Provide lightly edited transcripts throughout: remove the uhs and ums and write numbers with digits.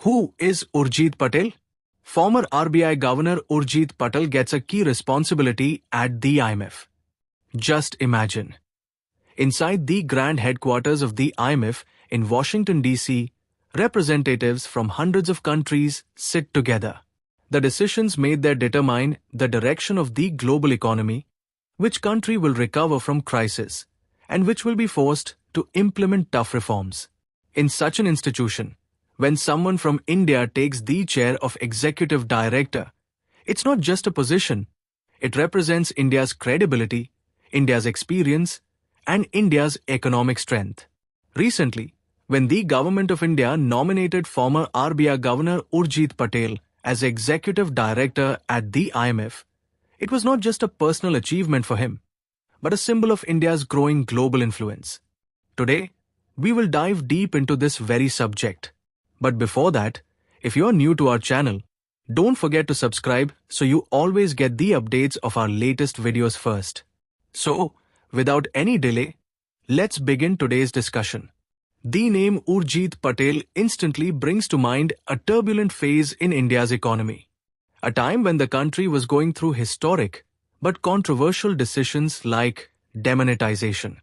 Who is Urjit Patel? Former RBI Governor Urjit Patel gets a key responsibility at the IMF. Just imagine. Inside the grand headquarters of the IMF in Washington, D.C., representatives from hundreds of countries sit together. The decisions made there determine the direction of the global economy, which country will recover from crisis, and which will be forced to implement tough reforms. In such an institution, when someone from India takes the chair of executive director, it's not just a position. It represents India's credibility, India's experience, and India's economic strength. Recently, when the Government of India nominated former RBI Governor Urjit Patel as executive director at the IMF, it was not just a personal achievement for him, but a symbol of India's growing global influence. Today, we will dive deep into this very subject. But before that, if you're new to our channel, don't forget to subscribe so you always get the updates of our latest videos first. So, without any delay, let's begin today's discussion. The name Urjit Patel instantly brings to mind a turbulent phase in India's economy. A time when the country was going through historic but controversial decisions like demonetization.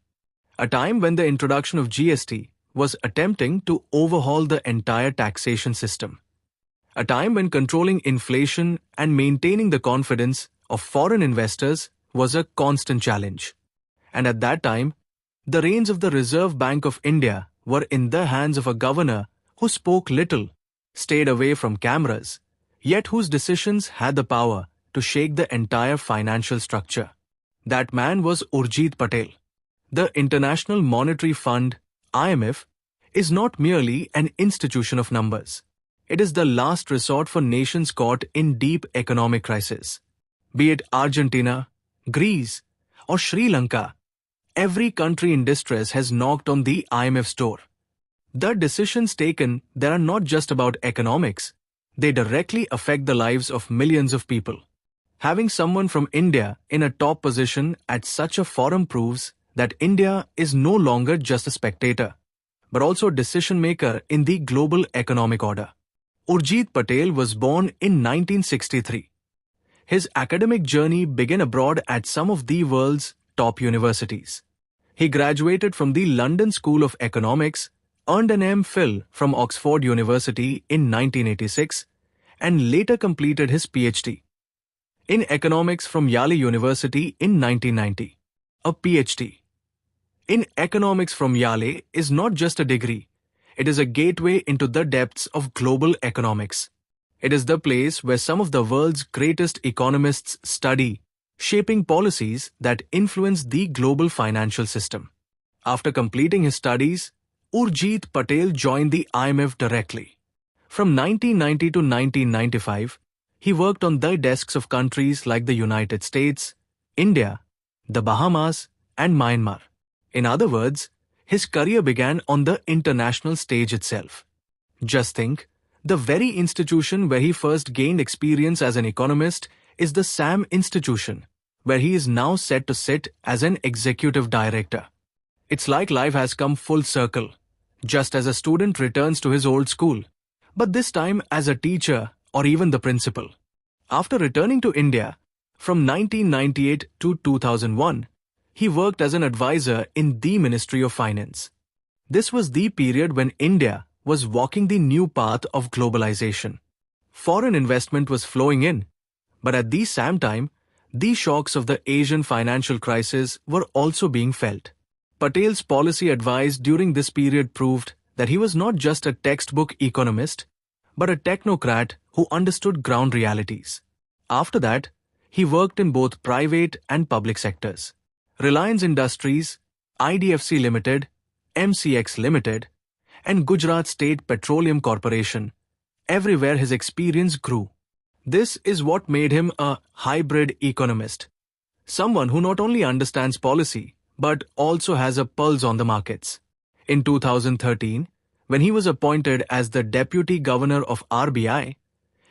A time when the introduction of GST was attempting to overhaul the entire taxation system. A time when controlling inflation and maintaining the confidence of foreign investors was a constant challenge. And at that time, the reins of the Reserve Bank of India were in the hands of a governor who spoke little, stayed away from cameras, yet whose decisions had the power to shake the entire financial structure. That man was Urjit Patel. The International Monetary Fund, IMF, is not merely an institution of numbers. It is the last resort for nations caught in deep economic crisis. Be it Argentina, Greece, or Sri Lanka, every country in distress has knocked on the IMF's door. The decisions taken there are not just about economics. They directly affect the lives of millions of people. Having someone from India in a top position at such a forum proves that India is no longer just a spectator, but also a decision-maker in the global economic order. Urjit Patel was born in 1963. His academic journey began abroad at some of the world's top universities. He graduated from the London School of Economics, earned an M.Phil from Oxford University in 1986, and later completed his PhD in economics from Yale University in 1990. A PhD in economics from Yale is not just a degree. It is a gateway into the depths of global economics. It is the place where some of the world's greatest economists study, shaping policies that influence the global financial system. After completing his studies, Urjit Patel joined the IMF directly. From 1990 to 1995, he worked on the desks of countries like the United States, India, the Bahamas, and Myanmar. In other words, his career began on the international stage itself. Just think, the very institution where he first gained experience as an economist is the SAM institution, where he is now set to sit as an executive director. It's like life has come full circle, just as a student returns to his old school, but this time as a teacher or even the principal. After returning to India, from 1998 to 2001, he worked as an advisor in the Ministry of Finance. This was the period when India was walking the new path of globalization. Foreign investment was flowing in, but at the same time, the shocks of the Asian financial crisis were also being felt. Patel's policy advice during this period proved that he was not just a textbook economist, but a technocrat who understood ground realities. After that, he worked in both private and public sectors. Reliance Industries, IDFC Limited, MCX Limited, and Gujarat State Petroleum Corporation, everywhere his experience grew. This is what made him a hybrid economist, someone who not only understands policy, but also has a pulse on the markets. In 2013, when he was appointed as the Deputy Governor of RBI,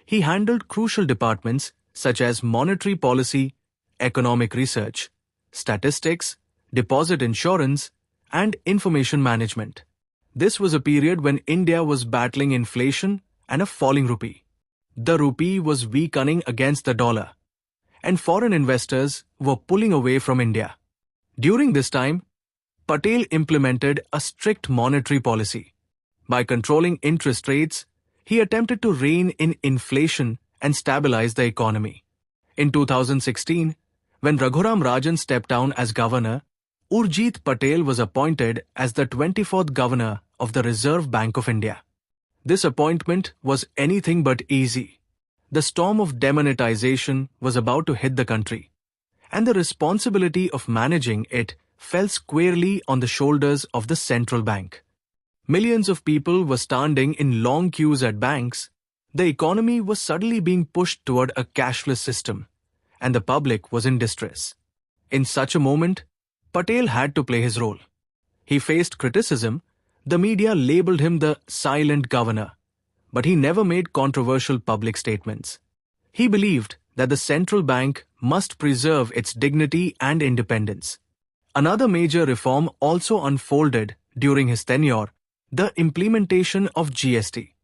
he handled crucial departments such as monetary policy, economic research, statistics, deposit insurance, and information management. This was a period when India was battling inflation and a falling rupee. The rupee was weakening against the dollar, and foreign investors were pulling away from India. During this time, Patel implemented a strict monetary policy. By controlling interest rates, he attempted to rein in inflation and stabilize the economy. In 2016, when Raghuram Rajan stepped down as governor, Urjit Patel was appointed as the 24th governor of the Reserve Bank of India. This appointment was anything but easy. The storm of demonetization was about to hit the country, and the responsibility of managing it fell squarely on the shoulders of the central bank. Millions of people were standing in long queues at banks. The economy was suddenly being pushed toward a cashless system, and the public was in distress. In such a moment, Patel had to play his role. He faced criticism. The media labeled him the silent governor, but he never made controversial public statements. He believed that the central bank must preserve its dignity and independence. Another major reform also unfolded during his tenure: the implementation of GST.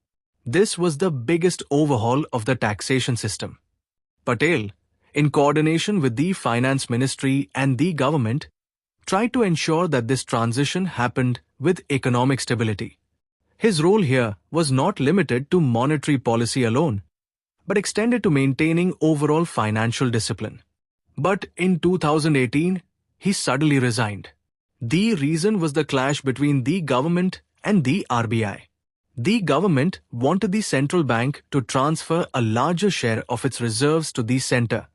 This was the biggest overhaul of the taxation system. Patel, in coordination with the Finance Ministry and the government, tried to ensure that this transition happened with economic stability. His role here was not limited to monetary policy alone, but extended to maintaining overall financial discipline. But in 2018, he suddenly resigned. The reason was the clash between the government and the RBI. The government wanted the central bank to transfer a larger share of its reserves to the center,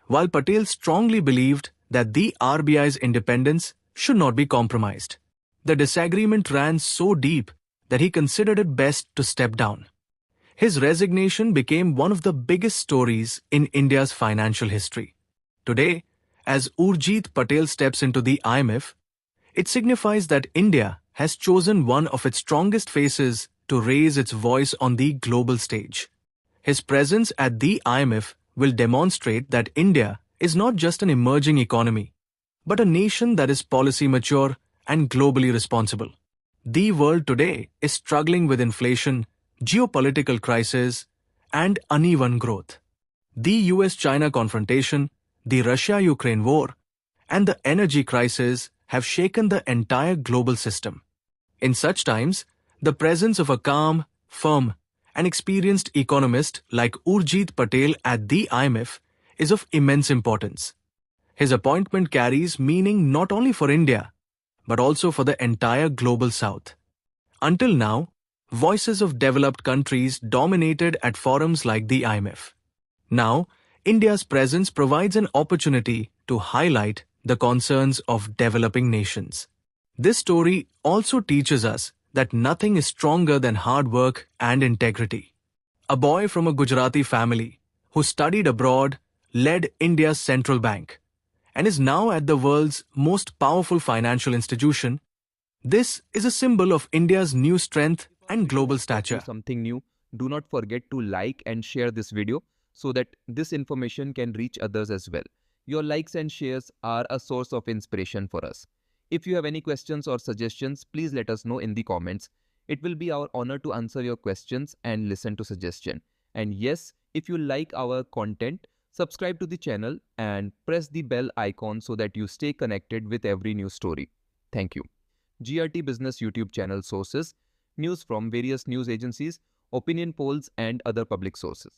while Patel strongly believed that the RBI's independence should not be compromised. The disagreement ran so deep that he considered it best to step down. His resignation became one of the biggest stories in India's financial history. Today, as Urjit Patel steps into the IMF, it signifies that India has chosen one of its strongest faces to raise its voice on the global stage. His presence at the IMF will demonstrate that India is not just an emerging economy, but a nation that is policy mature and globally responsible. The world today is struggling with inflation, geopolitical crisis, and uneven growth. The US-China confrontation, the Russia-Ukraine war, and the energy crisis have shaken the entire global system. In such times, the presence of a calm, firm, and experienced economist like Urjit Patel at the IMF is of immense importance. His appointment carries meaning not only for India, but also for the entire global South. Until now, voices of developed countries dominated at forums like the IMF. Now, India's presence provides an opportunity to highlight the concerns of developing nations. This story also teaches us that nothing is stronger than hard work and integrity. A boy from a Gujarati family who studied abroad led India's central bank and is now at the world's most powerful financial institution. This is a symbol of India's new strength and global stature. Something new, do not forget to like and share this video so that this information can reach others as well. Your likes and shares are a source of inspiration for us. If you have any questions or suggestions, please let us know in the comments. It will be our honor to answer your questions and listen to suggestions. And yes, if you like our content, subscribe to the channel and press the bell icon so that you stay connected with every new story. Thank you. GRT Business YouTube channel sources: news from various news agencies, opinion polls, and other public sources.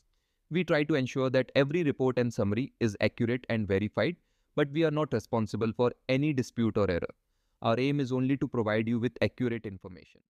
We try to ensure that every report and summary is accurate and verified, but we are not responsible for any dispute or error. Our aim is only to provide you with accurate information.